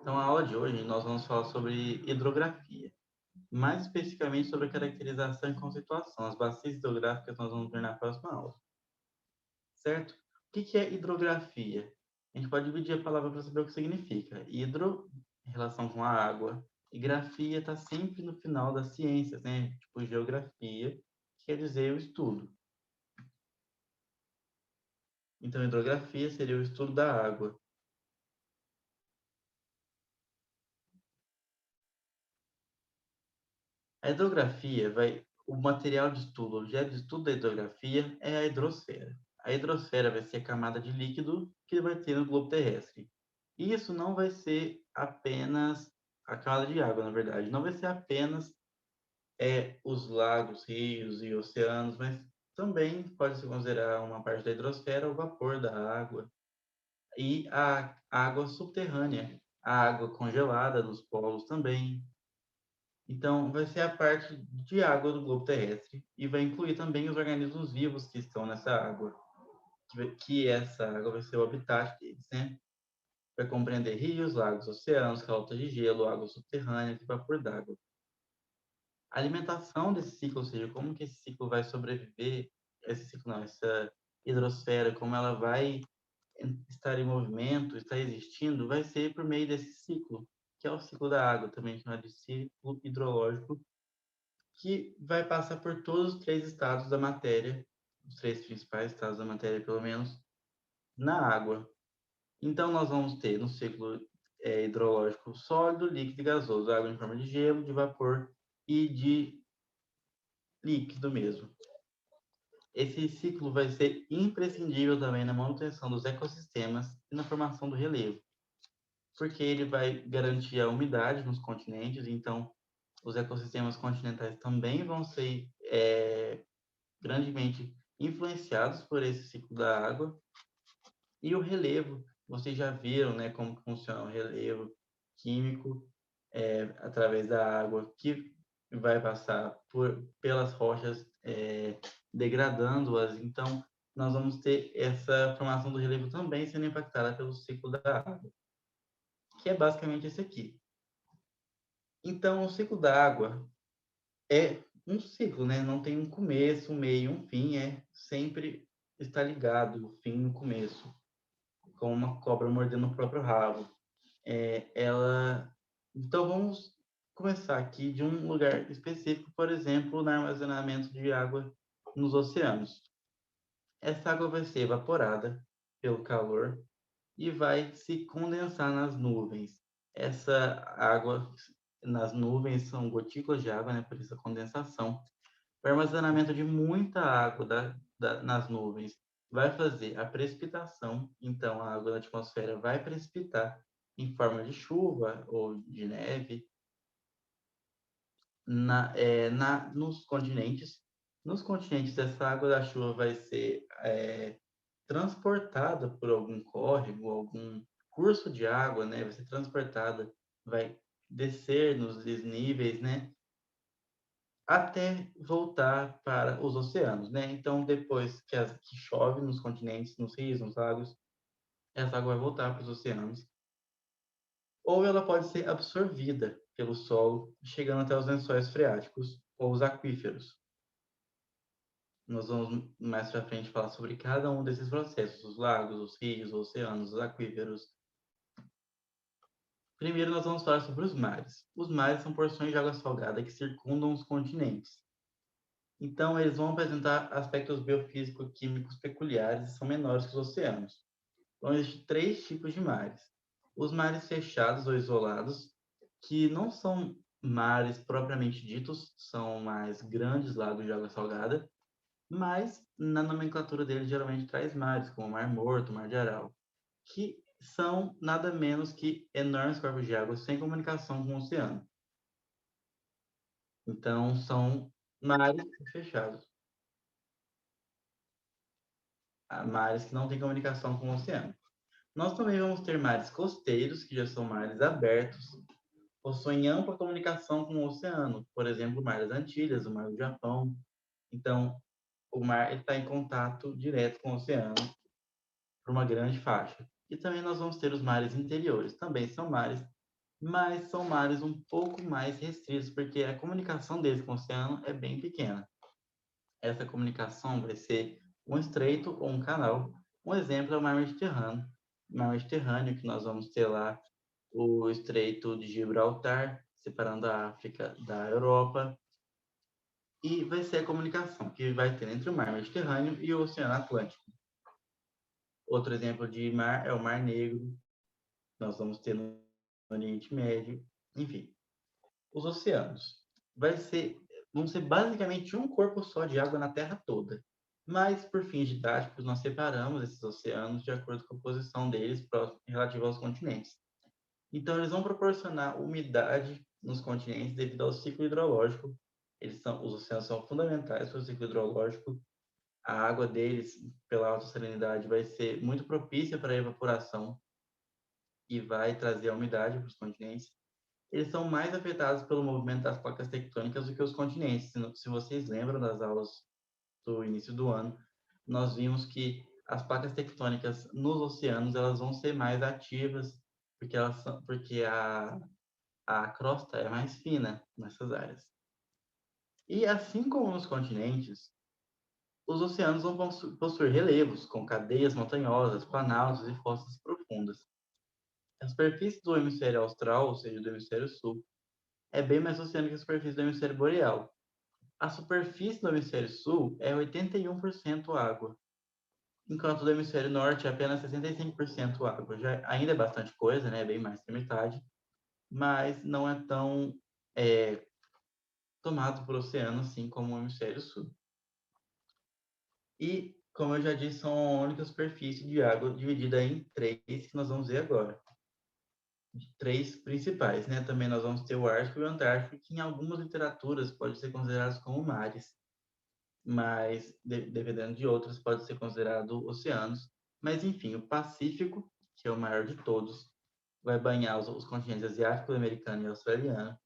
Então, a aula de hoje nós vamos falar sobre hidrografia, mais especificamente sobre a caracterização e conceituação. As bacias hidrográficas nós vamos ver na próxima aula, certo? O que é hidrografia? A gente pode dividir a palavra para saber o que significa. Hidro, em relação com a água, e grafia está sempre no final das ciências, né? Tipo geografia, que quer dizer o estudo. Então, hidrografia seria o estudo da água. A hidrografia o material de estudo, o objeto de estudo da hidrografia é a hidrosfera. A hidrosfera vai ser a camada de líquido que vai ter no globo terrestre. E isso não vai ser apenas a camada de água, na verdade. Não vai ser apenas os lagos, rios e oceanos, mas também pode-se considerar uma parte da hidrosfera o vapor da água e a água subterrânea, a água congelada dos polos também. Então, vai ser a parte de água do globo terrestre e vai incluir também os organismos vivos que estão nessa água, que essa água vai ser o habitat deles, né? Vai compreender rios, lagos, oceanos, calotas de gelo, águas subterrâneas e vapor d'água. A alimentação desse ciclo, ou seja, como que esse ciclo vai sobreviver, esse ciclo não, essa hidrosfera, como ela vai estar em movimento, estar existindo, vai ser por meio desse ciclo, que é o ciclo da água, também chamado de ciclo hidrológico, que vai passar por todos os três estados da matéria, os três principais estados da matéria, pelo menos, na água. Então, nós vamos ter no ciclo hidrológico sólido, líquido e gasoso, água em forma de gelo, de vapor e de líquido mesmo. Esse ciclo vai ser imprescindível também na manutenção dos ecossistemas e na formação do relevo, porque ele vai garantir a umidade nos continentes, então os ecossistemas continentais também vão ser grandemente influenciados por esse ciclo da água. E o relevo, vocês já viram, né, como funciona o relevo químico através da água que vai passar pelas rochas, degradando-as. Então, nós vamos ter essa formação do relevo também sendo impactada pelo ciclo da água, que é basicamente esse aqui. Então, o ciclo da água é um ciclo, né? Não tem um começo, um meio, um fim, sempre está ligado, o fim no começo, como uma cobra mordendo o próprio rabo. Então vamos começar aqui de um lugar específico, por exemplo, no armazenamento de água nos oceanos. Essa água vai ser evaporada pelo calor e vai se condensar nas nuvens. Essa água nas nuvens são gotículas de água, né, por isso a condensação. O armazenamento de muita água nas nuvens vai fazer a precipitação, então a água da atmosfera vai precipitar em forma de chuva ou de neve nos continentes. Nos continentes, essa água da chuva vai ser transportada por algum córrego, algum curso de água, né? Vai ser transportada, vai descer nos desníveis, né? Até voltar para os oceanos, né? Então, depois que chove nos continentes, nos rios, nos lagos, essa água vai voltar para os oceanos. Ou ela pode ser absorvida pelo solo, chegando até os lençóis freáticos ou os aquíferos. Nós vamos mais para frente falar sobre cada um desses processos, os lagos, os rios, os oceanos, os aquíferos. Primeiro, nós vamos falar sobre os mares. Os mares são porções de água salgada que circundam os continentes. Então, eles vão apresentar aspectos biofísico-químicos peculiares e são menores que os oceanos. Então, existem três tipos de mares. Os mares fechados ou isolados, que não são mares propriamente ditos, são mais grandes lagos de água salgada, mas na nomenclatura deles geralmente traz mares, como o Mar Morto, o Mar de Aral, que são nada menos que enormes corpos de água sem comunicação com o oceano. Então, são mares fechados. Mares que não têm comunicação com o oceano. Nós também vamos ter mares costeiros, que já são mares abertos, possuem ampla comunicação com o oceano, por exemplo, o Mar das Antilhas, o Mar do Japão. Então, o mar está em contato direto com o oceano por uma grande faixa. E também nós vamos ter os mares interiores. Também são mares, mas são mares um pouco mais restritos, porque a comunicação deles com o oceano é bem pequena. Essa comunicação vai ser um estreito ou um canal. Um exemplo é o mar Mediterrâneo. O mar Mediterrâneo, que nós vamos ter lá o Estreito de Gibraltar, separando a África da Europa. E vai ser a comunicação que vai ter entre o mar Mediterrâneo e o Oceano Atlântico. Outro exemplo de mar é o Mar Negro, nós vamos ter no Oriente Médio, enfim. Os oceanos vão ser basicamente um corpo só de água na Terra toda. Mas, por fins didáticos, nós separamos esses oceanos de acordo com a posição deles relativa aos continentes. Então, eles vão proporcionar umidade nos continentes devido ao ciclo hidrológico. Os oceanos são fundamentais para o ciclo hidrológico. A água deles, pela alta salinidade, vai ser muito propícia para a evaporação e vai trazer a umidade para os continentes. Eles são mais afetados pelo movimento das placas tectônicas do que os continentes. Se vocês lembram das aulas do início do ano, nós vimos que as placas tectônicas nos oceanos elas vão ser mais ativas porque a crosta é mais fina nessas áreas. E assim como nos continentes, os oceanos vão possuir relevos, com cadeias montanhosas, planaltos e fossas profundas. A superfície do hemisfério austral, ou seja, do hemisfério sul, é bem mais oceânica que a superfície do hemisfério boreal. A superfície do hemisfério sul é 81% água, enquanto do hemisfério norte é apenas 65% água. Ainda é bastante coisa, né? Bem mais que a metade, mas não é tão tomado por oceano assim como o hemisfério sul. E, como eu já disse, são a única superfície de água dividida em três que nós vamos ver agora. Três principais, né? Também nós vamos ter o Ártico e o Antártico, que em algumas literaturas pode ser considerados como mares, mas dependendo de outras pode ser considerado oceanos. Mas enfim, o Pacífico, que é o maior de todos, vai banhar os continentes asiático, americano e australiano,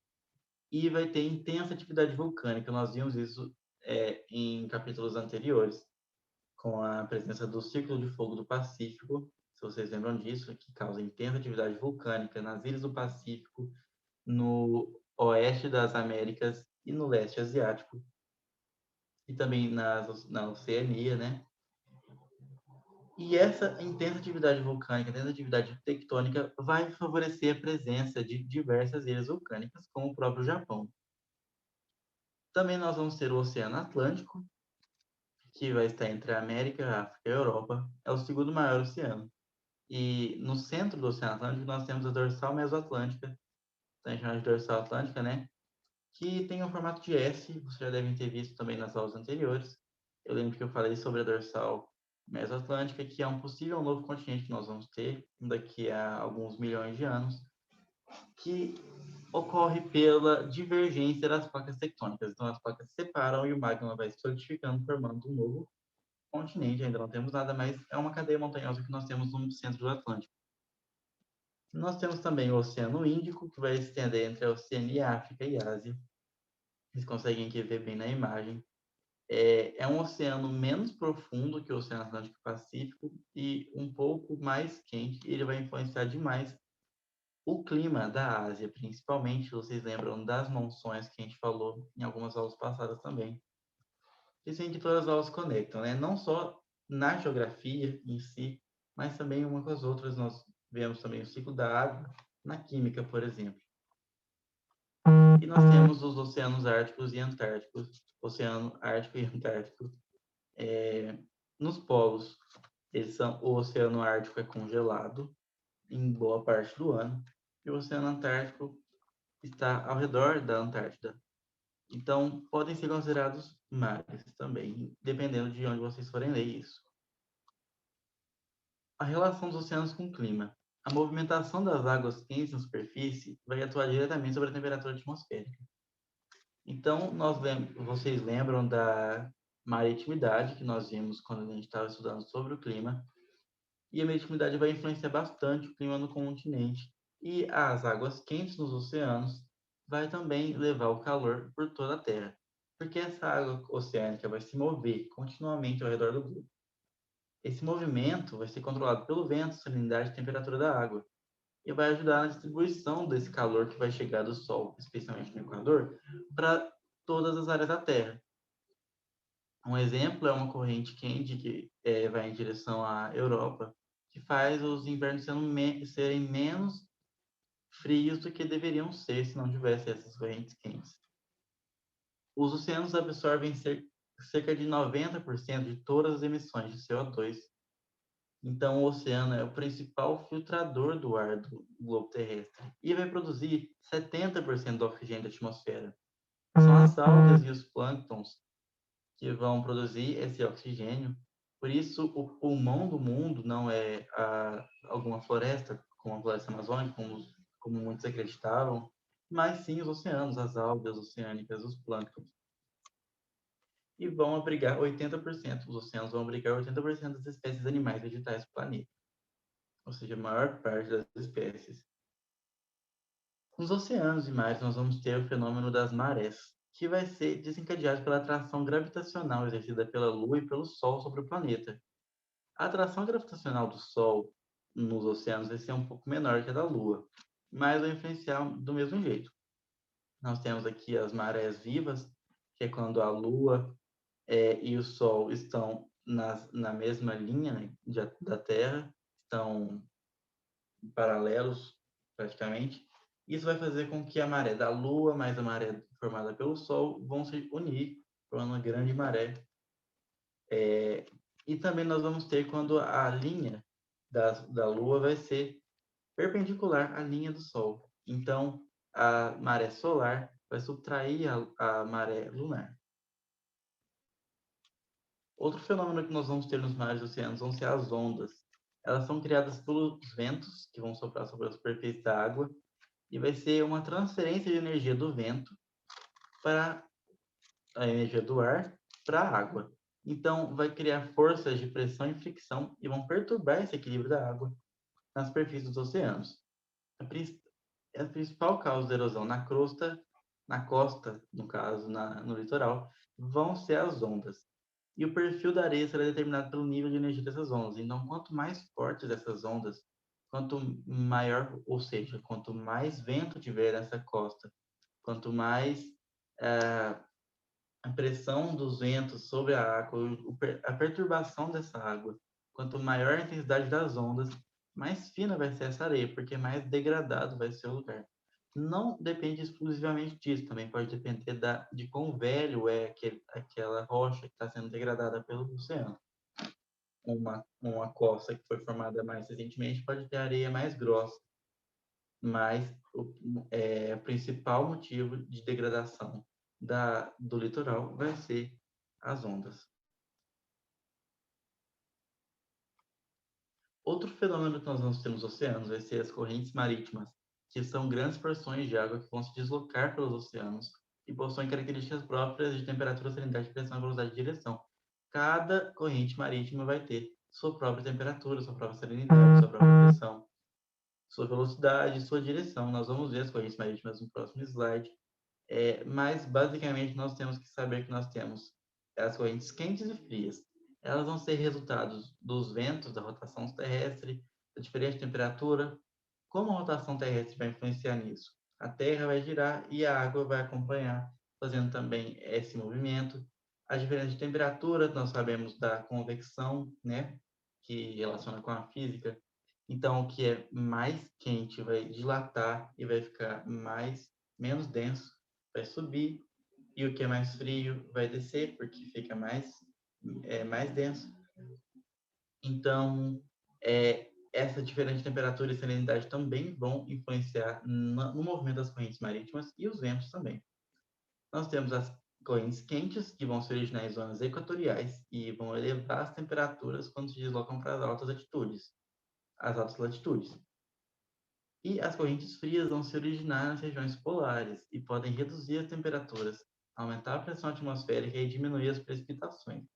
e vai ter intensa atividade vulcânica. Nós vimos isso em capítulos anteriores, com a presença do Círculo de Fogo do Pacífico, se vocês lembram disso, que causa intensa atividade vulcânica nas ilhas do Pacífico, no oeste das Américas e no leste asiático, e também na Oceania, né? E essa intensa atividade vulcânica, intensa atividade tectônica, vai favorecer a presença de diversas ilhas vulcânicas, como o próprio Japão. Também nós vamos ter o Oceano Atlântico, que vai estar entre a América, a África e a Europa. É o segundo maior oceano. E no centro do Oceano Atlântico nós temos a dorsal mesoatlântica, também chamada de dorsal atlântica, né? Que tem o formato de S, vocês já devem ter visto também nas aulas anteriores. Eu lembro que eu falei sobre a dorsal mesoatlântica, que é um possível novo continente que nós vamos ter daqui a alguns milhões de anos, que ocorre pela divergência das placas tectônicas. Então, as placas se separam e o magma vai se solidificando, formando um novo continente. Ainda não temos nada, mas é uma cadeia montanhosa que nós temos no centro do Atlântico. Nós temos também o Oceano Índico, que vai se estender entre a Oceania, África e Ásia. Vocês conseguem aqui ver bem na imagem. É um oceano menos profundo que o Oceano Atlântico e Pacífico e um pouco mais quente. Ele vai influenciar demais o clima da Ásia, principalmente. Vocês lembram das monções que a gente falou em algumas aulas passadas também. Dizem que todas as aulas conectam, né? Não só na geografia em si, mas também uma com as outras. Nós vemos também o ciclo da água na química, por exemplo. E nós temos os oceanos árticos e antárticos, oceano ártico e antártico. Nos polos, o oceano ártico é congelado em boa parte do ano e o oceano antártico está ao redor da Antártida. Então, podem ser considerados mares também, dependendo de onde vocês forem ler isso. A relação dos oceanos com o clima. A movimentação das águas quentes na superfície vai atuar diretamente sobre a temperatura atmosférica. Então, vocês lembram da maritimidade que nós vimos quando a gente estava estudando sobre o clima, e a maritimidade vai influenciar bastante o clima no continente. E as águas quentes nos oceanos vai também levar o calor por toda a Terra, porque essa água oceânica vai se mover continuamente ao redor do globo. Esse movimento vai ser controlado pelo vento, salinidade e temperatura da água, e vai ajudar na distribuição desse calor que vai chegar do Sol, especialmente no Equador, para todas as áreas da Terra. Um exemplo é uma corrente quente que vai em direção à Europa, que faz os invernos serem menos frios do que deveriam ser se não tivesse essas correntes quentes. Os oceanos absorvem cerca de 90% de todas as emissões de CO2. Então, o oceano é o principal filtrador do ar do globo terrestre e vai produzir 70% do oxigênio da atmosfera. São as algas e os plânctons que vão produzir esse oxigênio. Por isso, o pulmão do mundo não é alguma floresta, como a floresta amazônica, como muitos acreditavam, mas sim os oceanos, as algas oceânicas, os plânctons. E vão abrigar 80%, os oceanos vão abrigar 80% das espécies animais e vegetais do planeta. Ou seja, a maior parte das espécies. Nos oceanos e mares, nós vamos ter o fenômeno das marés, que vai ser desencadeado pela atração gravitacional exercida pela Lua e pelo Sol sobre o planeta. A atração gravitacional do Sol nos oceanos vai ser um pouco menor que a da Lua, mas vai influenciar do mesmo jeito. Nós temos aqui as marés vivas, que é quando a Lua e o Sol estão na mesma linha, né, da Terra, estão paralelos praticamente. Isso vai fazer com que a maré da Lua mais a maré formada pelo Sol vão se unir formando uma grande maré. E também nós vamos ter quando a linha da Lua vai ser perpendicular à linha do Sol. Então, a maré solar vai subtrair a maré lunar. Outro fenômeno que nós vamos ter nos mares e oceanos vão ser as ondas. Elas são criadas pelos ventos que vão soprar sobre a superfície da água e vai ser uma transferência de energia do vento para a energia do ar para a água. Então, vai criar forças de pressão e fricção e vão perturbar esse equilíbrio da água na superfície dos oceanos. A principal causa da erosão na crosta, na costa, no caso, no litoral, vão ser as ondas. E o perfil da areia será determinado pelo nível de energia dessas ondas. Então, quanto mais fortes essas ondas, quanto maior, ou seja, quanto mais vento tiver nessa costa, quanto mais a pressão dos ventos sobre a água, a perturbação dessa água, quanto maior a intensidade das ondas, mais fina vai ser essa areia, porque mais degradado vai ser o lugar. Não depende exclusivamente disso, também pode depender de quão velho é aquela rocha que está sendo degradada pelo oceano. Uma costa que foi formada mais recentemente pode ter areia mais grossa, mas o principal motivo de degradação do litoral vai ser as ondas. Outro fenômeno que nós vamos ter nos oceanos vai ser as correntes marítimas, que são grandes porções de água que vão se deslocar pelos oceanos e possuem características próprias de temperatura, salinidade, pressão e velocidade de direção. Cada corrente marítima vai ter sua própria temperatura, sua própria salinidade, sua própria pressão, sua velocidade, sua direção. Nós vamos ver as correntes marítimas no próximo slide. Mas, basicamente, nós temos que saber que nós temos as correntes quentes e frias. Elas vão ser resultados dos ventos, da rotação terrestre, da diferente temperatura. Como a rotação terrestre vai influenciar nisso? A Terra vai girar e a água vai acompanhar, fazendo também esse movimento. A diferença de temperatura, nós sabemos da convecção, né, que relaciona com a física. Então, o que é mais quente vai dilatar e vai ficar menos denso, vai subir, e o que é mais frio vai descer, porque fica mais denso. Então, essa diferença de temperatura e salinidade também vão influenciar no movimento das correntes marítimas e os ventos também. Nós temos as correntes quentes, que vão se originar em zonas equatoriais e vão elevar as temperaturas quando se deslocam para as altas latitudes. E as correntes frias vão se originar nas regiões polares e podem reduzir as temperaturas, aumentar a pressão atmosférica e diminuir as precipitações.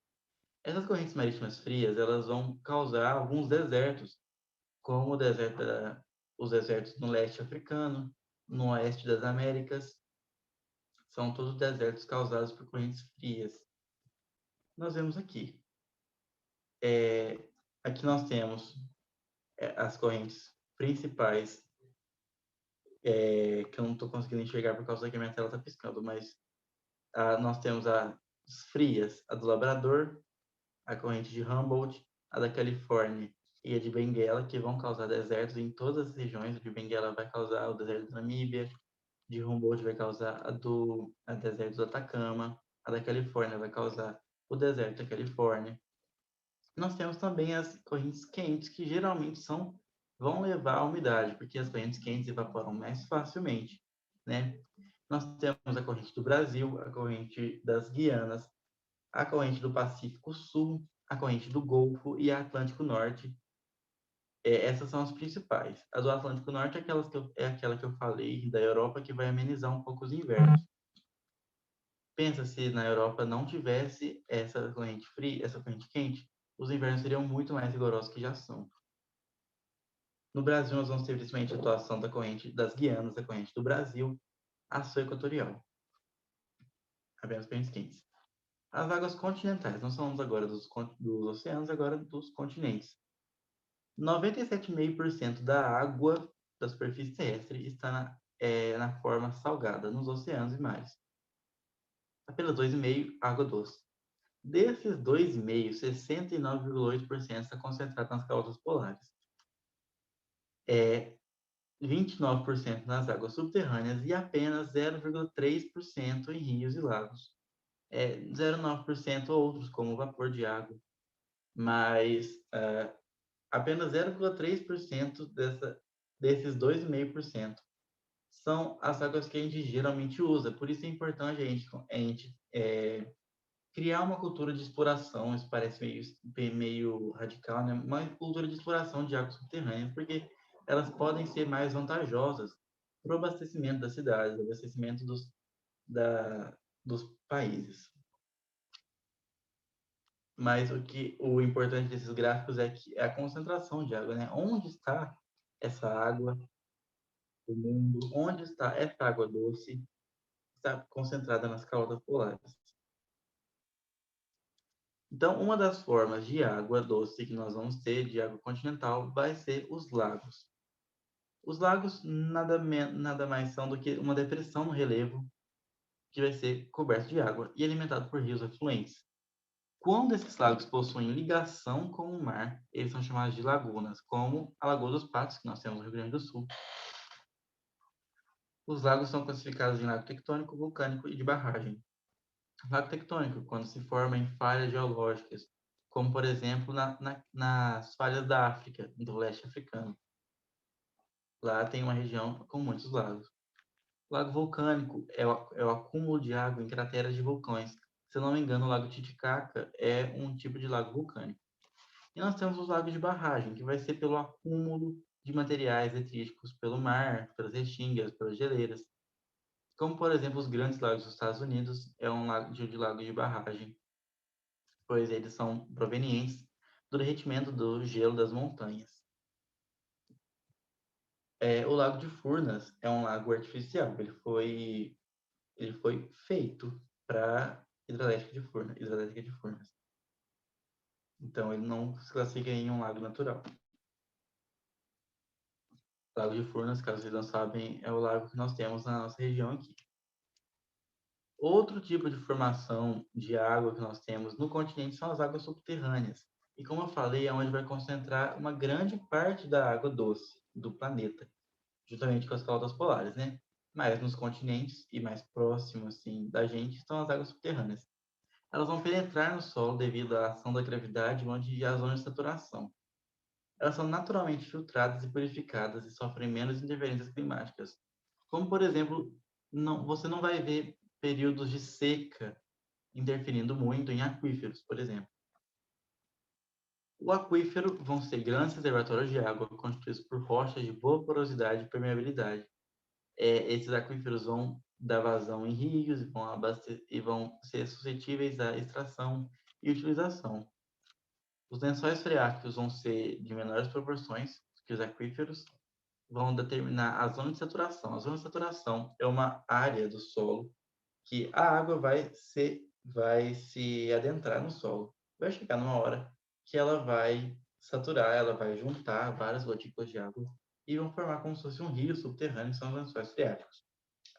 Essas correntes marítimas frias, elas vão causar alguns desertos, como os desertos no leste africano, no oeste das Américas. São todos desertos causados por correntes frias. Nós vemos aqui Aqui nós temos as correntes principais, que eu não estou conseguindo enxergar por causa que a minha tela está piscando, mas nós temos as frias, a do Labrador, a corrente de Humboldt, a da Califórnia e a de Benguela, que vão causar desertos em todas as regiões. A de Benguela vai causar o deserto da Namíbia, de Humboldt vai causar a deserto do Atacama, a da Califórnia vai causar o deserto da Califórnia. Nós temos também as correntes quentes, que geralmente vão levar a umidade, porque as correntes quentes evaporam mais facilmente, né? Nós temos a corrente do Brasil, a corrente das Guianas, a corrente do Pacífico Sul, a corrente do Golfo e a Atlântico Norte. Essas são as principais. A do Atlântico Norte é aquela que eu falei, da Europa, que vai amenizar um pouco os invernos. Pensa se na Europa não tivesse essa corrente fria, essa corrente quente, os invernos seriam muito mais rigorosos que já são. No Brasil, nós vamos ter principalmente a atuação da corrente das Guianas, da corrente do Brasil, a sul equatorial. Apenas correntes quentes. As águas continentais, nós falamos agora dos oceanos, agora dos continentes. 97,5% da água da superfície terrestre está na forma salgada, nos oceanos e mares. Apenas 2,5% água doce. Desses 2,5%, 69,8% está concentrado nas calotas polares. 29% nas águas subterrâneas e apenas 0,3% em rios e lagos. 0,9% outros, como vapor de água. Mas apenas 0,3% desses 2,5% são as águas que a gente geralmente usa. Por isso é importante a gente criar uma cultura de exploração. Isso parece meio radical, né? Uma cultura de exploração de águas subterrâneas, porque elas podem ser mais vantajosas para o abastecimento das cidades, abastecimento dos países. Mas o importante desses gráficos é que é a concentração de água, né? Onde está essa água do mundo? Onde está essa água doce? Está concentrada nas calotas polares. Então, uma das formas de água doce que nós vamos ter, de água continental, vai ser os lagos. Os lagos nada mais são do que uma depressão no relevo que vai ser coberto de água e alimentado por rios afluentes. Quando esses lagos possuem ligação com o mar, eles são chamados de lagunas, como a Lagoa dos Patos, que nós temos no Rio Grande do Sul. Os lagos são classificados em lago tectônico, vulcânico e de barragem. Lago tectônico, quando se forma em falhas geológicas, como, por exemplo, nas falhas da África, do leste africano. Lá tem uma região com muitos lagos. Lago vulcânico é o acúmulo de água em crateras de vulcões. Se eu não me engano, o Lago Titicaca é um tipo de lago vulcânico. E nós temos os lagos de barragem, que vai ser pelo acúmulo de materiais detríticos pelo mar, pelas restingas, pelas geleiras. Como, por exemplo, os grandes lagos dos Estados Unidos é um lago de barragem, pois eles são provenientes do derretimento do gelo das montanhas. O Lago de Furnas é um lago artificial. Ele foi feito para hidrelétrica de Furnas. Então, ele não se classifica em um lago natural. O Lago de Furnas, caso vocês não sabem, é o lago que nós temos na nossa região aqui. Outro tipo de formação de água que nós temos no continente são as águas subterrâneas. E como eu falei, é onde vai concentrar uma grande parte da água doce do planeta, juntamente com as calotas polares, né? Mas nos continentes e mais próximos assim, da gente estão as águas subterrâneas. Elas vão penetrar no solo devido à ação da gravidade, onde há zonas de saturação. Elas são naturalmente filtradas e purificadas e sofrem menos interferências climáticas. Como, por exemplo, você não vai ver períodos de seca interferindo muito em aquíferos, por exemplo. O aquífero vão ser grandes reservatórios de água constituídos por rochas de boa porosidade e permeabilidade. Esses aquíferos vão dar vazão em rios e vão ser suscetíveis à extração e utilização. Os lençóis freáticos vão ser de menores proporções que os aquíferos, vão determinar a zona de saturação. A zona de saturação é uma área do solo que a água vai se adentrar no solo. Vai chegar numa hora que ela vai saturar, ela vai juntar várias gotículas de água e vão formar como se fosse um rio subterrâneo, que são os lençóis freáticos.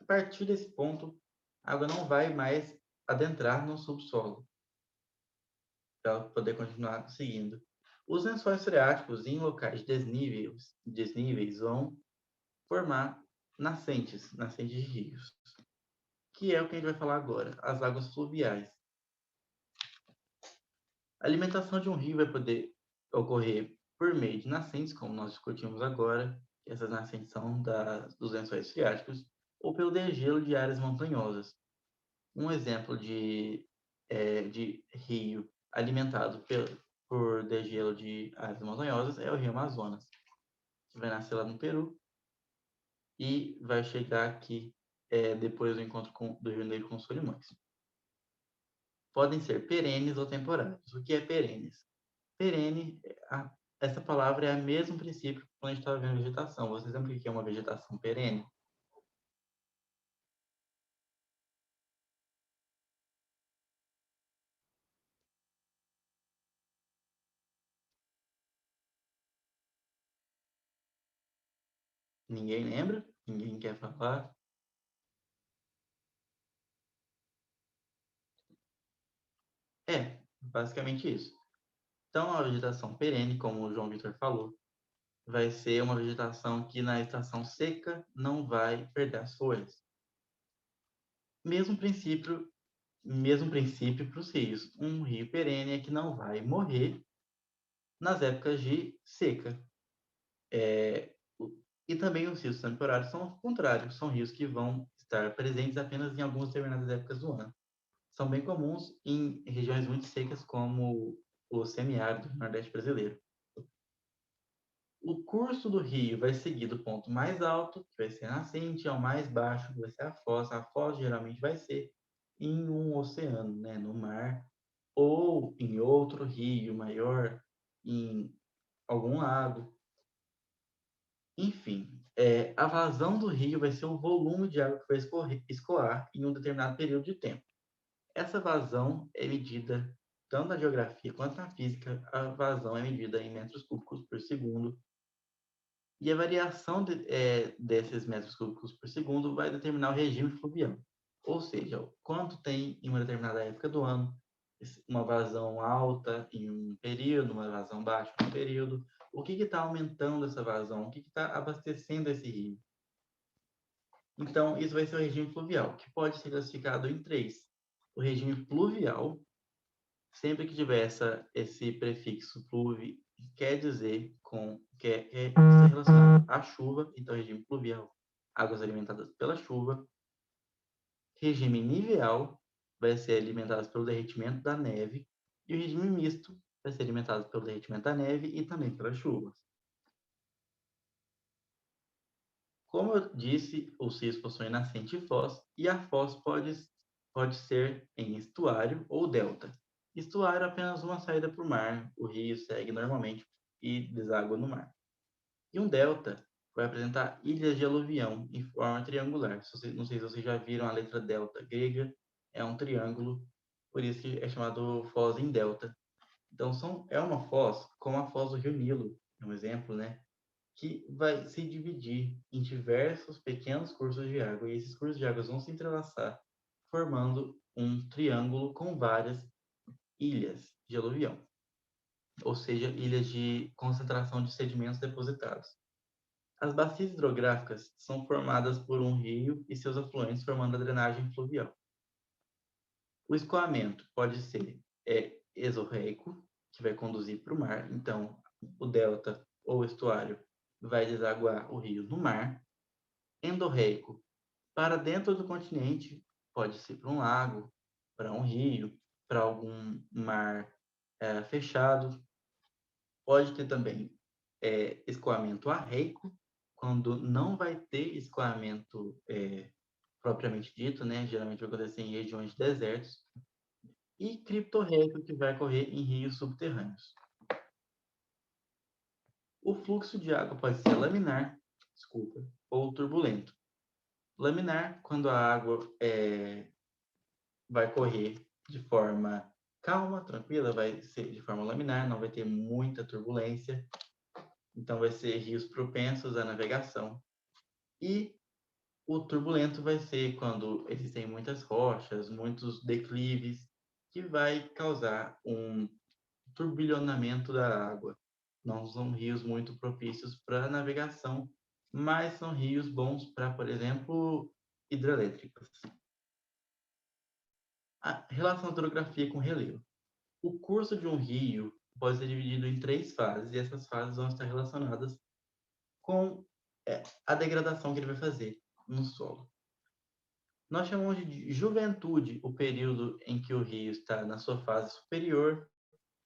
A partir desse ponto, a água não vai mais adentrar no subsolo, para ela poder continuar seguindo. Os lençóis freáticos em locais desníveis vão formar nascentes de rios, que é o que a gente vai falar agora, as águas fluviais. A alimentação de um rio vai poder ocorrer por meio de nascentes, como nós discutimos agora, essas nascentes são dos lençóis freáticos, ou pelo degelo de áreas montanhosas. Um exemplo de rio alimentado por degelo de áreas montanhosas é o rio Amazonas, que vai nascer lá no Peru e vai chegar aqui depois do encontro do Rio Negro com os Solimões. Podem ser perenes ou temporários. O que é perenes? Perene, essa palavra é o mesmo princípio quando a gente está vendo vegetação. Vocês lembram o que é uma vegetação perene? Ninguém lembra? Ninguém quer falar? Basicamente isso. Então, a vegetação perene, como o João Vitor falou, vai ser uma vegetação que na estação seca não vai perder as folhas. Mesmo princípio, mesmo princípio para os rios. Um rio perene é que não vai morrer nas épocas de seca. E também os rios temporários são o contrário, são rios que vão estar presentes apenas em algumas determinadas épocas do ano. São bem comuns em regiões muito secas como o semiárido do Nordeste brasileiro. O curso do rio vai seguir do ponto mais alto, que vai ser a nascente, ao mais baixo, que vai ser a foz. A foz geralmente vai ser em um oceano, né, no mar, ou em outro rio maior, em algum lago. Enfim, a vazão do rio vai ser o volume de água que vai escoar em um determinado período de tempo. Essa vazão é medida tanto na geografia quanto na física. A vazão é medida em metros cúbicos por segundo. E a variação desses metros cúbicos por segundo vai determinar o regime fluvial. Ou seja, quanto tem em uma determinada época do ano, uma vazão alta em um período, uma vazão baixa em um período. O que está aumentando essa vazão? O que está abastecendo esse rio? Então, isso vai ser o regime fluvial, que pode ser classificado em três. O regime pluvial, sempre que tiver esse prefixo pluvi, quer dizer quer ser relacionado à chuva, então regime pluvial, águas alimentadas pela chuva. Regime niveal vai ser alimentado pelo derretimento da neve, e o regime misto vai ser alimentado pelo derretimento da neve e também pelas chuvas. Como eu disse, os rios possuem nascente e foz, e a foz pode ser em estuário ou delta. Estuário é apenas uma saída para o mar, o rio segue normalmente e deságua no mar. E um delta vai apresentar ilhas de aluvião em forma triangular. Não sei se vocês já viram a letra delta grega, é um triângulo, por isso que é chamado foz em delta. Então, é uma foz, como a foz do Rio Nilo, é um exemplo, né? Que vai se dividir em diversos pequenos cursos de água, e esses cursos de água vão se entrelaçar, formando um triângulo com várias ilhas de aluvião, ou seja, ilhas de concentração de sedimentos depositados. As bacias hidrográficas são formadas por um rio e seus afluentes formando a drenagem fluvial. O escoamento pode ser exorreico, que vai conduzir para o mar, então o delta ou estuário vai desaguar o rio no mar. Endorreico, para dentro do continente, pode ser para um lago, para um rio, para algum mar fechado. Pode ter também escoamento arreico, quando não vai ter escoamento propriamente dito, né? Geralmente vai acontecer em regiões de desertos. E criptorreico, que vai correr em rios subterrâneos. O fluxo de água pode ser laminar, ou turbulento. Laminar, quando a água vai correr de forma calma, tranquila, vai ser de forma laminar, não vai ter muita turbulência, então vai ser rios propensos à navegação. E o turbulento vai ser quando existem muitas rochas, muitos declives, que vai causar um turbilhonamento da água. Não são rios muito propícios para navegação, mas são rios bons para, por exemplo, hidrelétricas. A relação da hidrografia com relevo. O curso de um rio pode ser dividido em 3 fases, e essas fases vão estar relacionadas com a degradação que ele vai fazer no solo. Nós chamamos de juventude o período em que o rio está na sua fase superior,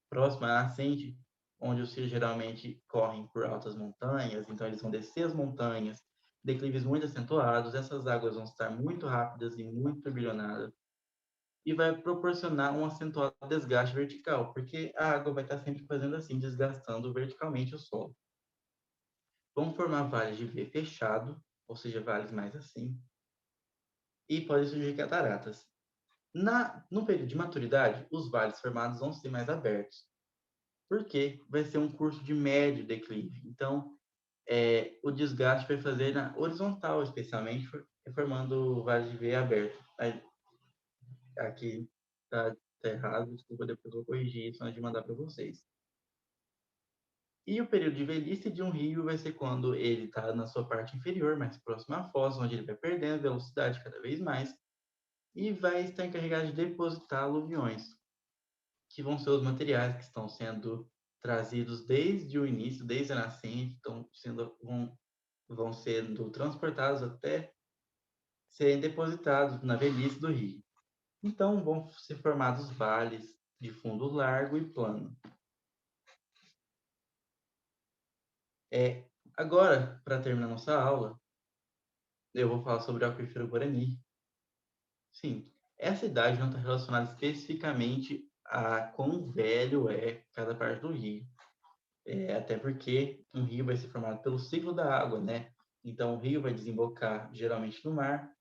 próxima à nascente, onde os rios geralmente correm por altas montanhas, então eles vão descer as montanhas, declives muito acentuados, essas águas vão estar muito rápidas e muito turbilhonadas, e vai proporcionar um acentuado desgaste vertical, porque a água vai estar sempre fazendo assim, desgastando verticalmente o solo. Vão formar vales de V fechado, ou seja, vales mais assim, e podem surgir cataratas. No período de maturidade, os vales formados vão ser mais abertos, porque vai ser um curso de médio declive. Então, o desgaste vai fazer na horizontal, especialmente, formando vales de V aberto. Aqui está errado, desculpa, depois eu vou corrigir isso antes de mandar para vocês. E o período de velhice de um rio vai ser quando ele está na sua parte inferior, mais próximo à foz, onde ele vai perdendo velocidade cada vez mais e vai estar encarregado de depositar aluviões, que vão ser os materiais que estão sendo trazidos desde o início, desde a nascente, vão sendo transportados até serem depositados na velhice do rio. Então, vão ser formados vales de fundo largo e plano. Agora, para terminar nossa aula, eu vou falar sobre o aquífero Guarani. Sim, essa idade não está relacionada especificamente a quão velho é cada parte do rio. Até porque um rio vai ser formado pelo ciclo da água, né? Então, o rio vai desembocar geralmente no mar.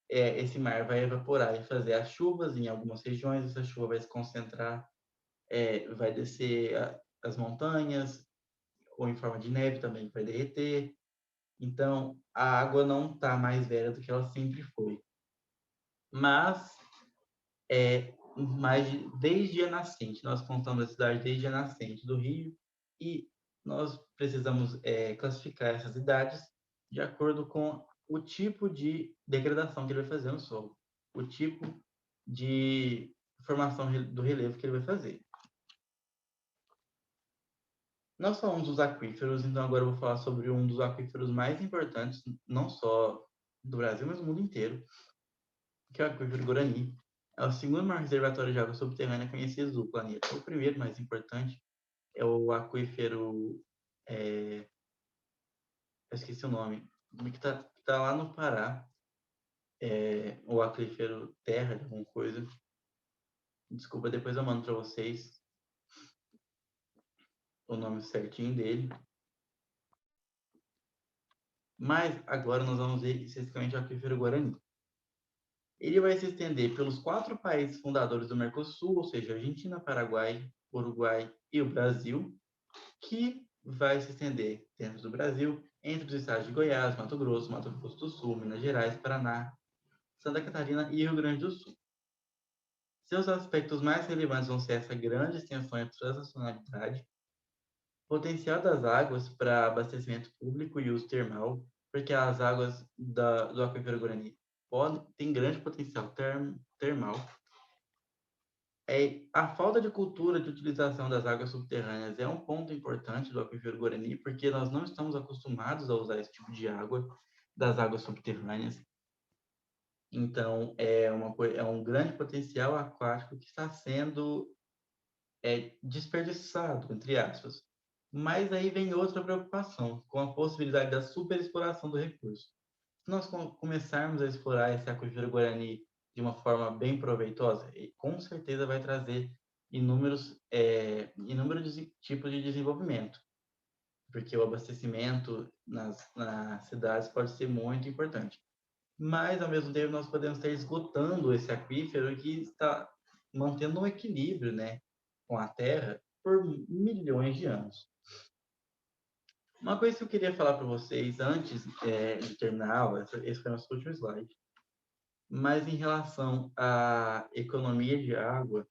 Esse mar vai evaporar e fazer as chuvas em algumas regiões. Essa chuva vai se concentrar, vai descer as montanhas, ou em forma de neve também, vai derreter. Então, a água não está mais velha do que ela sempre foi. Mas, desde a nascente, nós contamos a cidade desde a nascente do rio, e nós precisamos classificar essas idades de acordo com o tipo de degradação que ele vai fazer no solo, o tipo de formação do relevo que ele vai fazer. Nós falamos dos aquíferos, então agora eu vou falar sobre um dos aquíferos mais importantes, não só do Brasil, mas do mundo inteiro, que é o aquífero Guarani. É o segundo maior reservatório de água subterrânea conhecido do planeta. O primeiro, mais importante, é o aquífero... eu esqueci o nome. Que tá lá no Pará. O aquífero Terra, alguma coisa. Desculpa, depois eu mando para vocês o nome certinho dele. Mas agora nós vamos ver especificamente o aquífero Guarani. Ele vai se estender pelos 4 países fundadores do Mercosul, ou seja, Argentina, Paraguai, Uruguai e o Brasil, que vai se estender dentro do Brasil, entre os estados de Goiás, Mato Grosso do Sul, Minas Gerais, Paraná, Santa Catarina e Rio Grande do Sul. Seus aspectos mais relevantes vão ser essa grande extensão e transacionalidade, potencial das águas para abastecimento público e uso termal, porque as águas do aquífero Guarani têm grande potencial termal. A falta de cultura de utilização das águas subterrâneas é um ponto importante do aquífero Guarani, porque nós não estamos acostumados a usar esse tipo de água das águas subterrâneas. Então, é um grande potencial aquático que está sendo desperdiçado, entre aspas. Mas aí vem outra preocupação, com a possibilidade da superexploração do recurso. Se nós começarmos a explorar esse aquífero Guarani de uma forma bem proveitosa, com certeza vai trazer inúmeros tipos de desenvolvimento, porque o abastecimento nas cidades pode ser muito importante. Mas, ao mesmo tempo, nós podemos estar esgotando esse aquífero que está mantendo um equilíbrio, né, com a Terra por milhões de anos. Uma coisa que eu queria falar para vocês antes de terminar a aula, esse foi o nosso último slide, mas em relação à economia de água,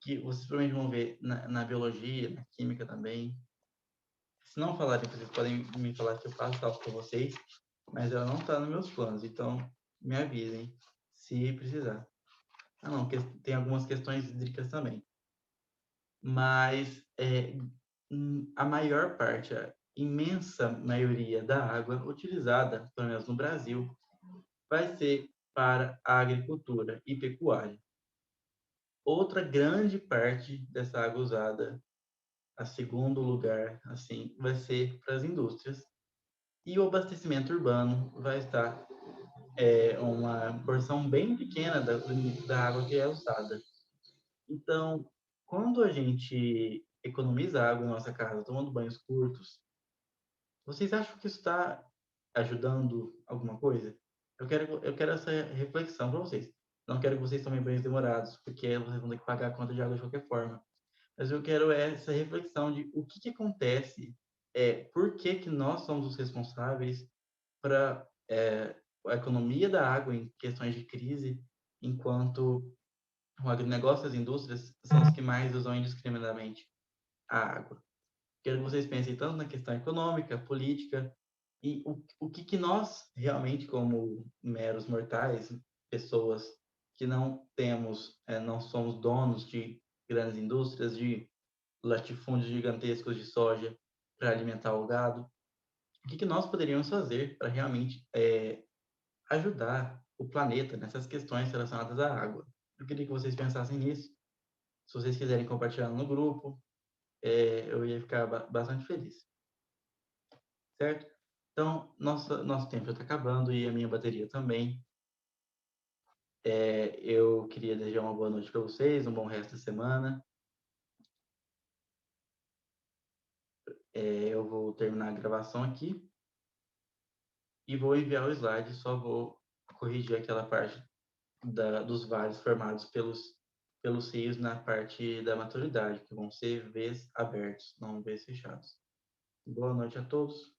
que vocês provavelmente vão ver na biologia, na química também. Se não falarem, vocês podem me falar que eu faço algo para vocês, mas ela não está nos meus planos, então me avisem se precisar. Ah, não, tem algumas questões hídricas também. Mas a maior parte, a imensa maioria da água utilizada, pelo menos no Brasil, vai ser para a agricultura e pecuária. Outra grande parte dessa água usada, a segundo lugar, assim, vai ser para as indústrias. E o abastecimento urbano vai estar uma porção bem pequena da água que é usada. Então, quando a gente economiza água em nossa casa, tomando banhos curtos, vocês acham que isso está ajudando alguma coisa? Eu quero essa reflexão para vocês. Não quero que vocês tomem banhos demorados, porque vocês vão ter que pagar a conta de água de qualquer forma. Mas eu quero essa reflexão de o que, que acontece, por que, que nós somos os responsáveis para a economia da água em questões de crise, enquanto o agronegócio e as indústrias são os que mais usam indiscriminadamente a água. Quero que vocês pensem tanto na questão econômica, política, e o que, que nós realmente, como meros mortais, pessoas que não temos, não somos donos de grandes indústrias, de latifúndios gigantescos de soja para alimentar o gado, o que, que nós poderíamos fazer para realmente ajudar o planeta nessas questões relacionadas à água? Eu queria que vocês pensassem nisso. Se vocês quiserem compartilhar no grupo, eu ia ficar bastante feliz, certo? Então, nosso tempo já está acabando e a minha bateria também. Eu queria desejar uma boa noite para vocês, um bom resto de semana. Eu vou terminar a gravação aqui e vou enviar o slide, só vou corrigir aquela parte dos vales formados pelos rios na parte da maturidade, que vão ser Vs abertos, não Vs fechados. Boa noite a todos.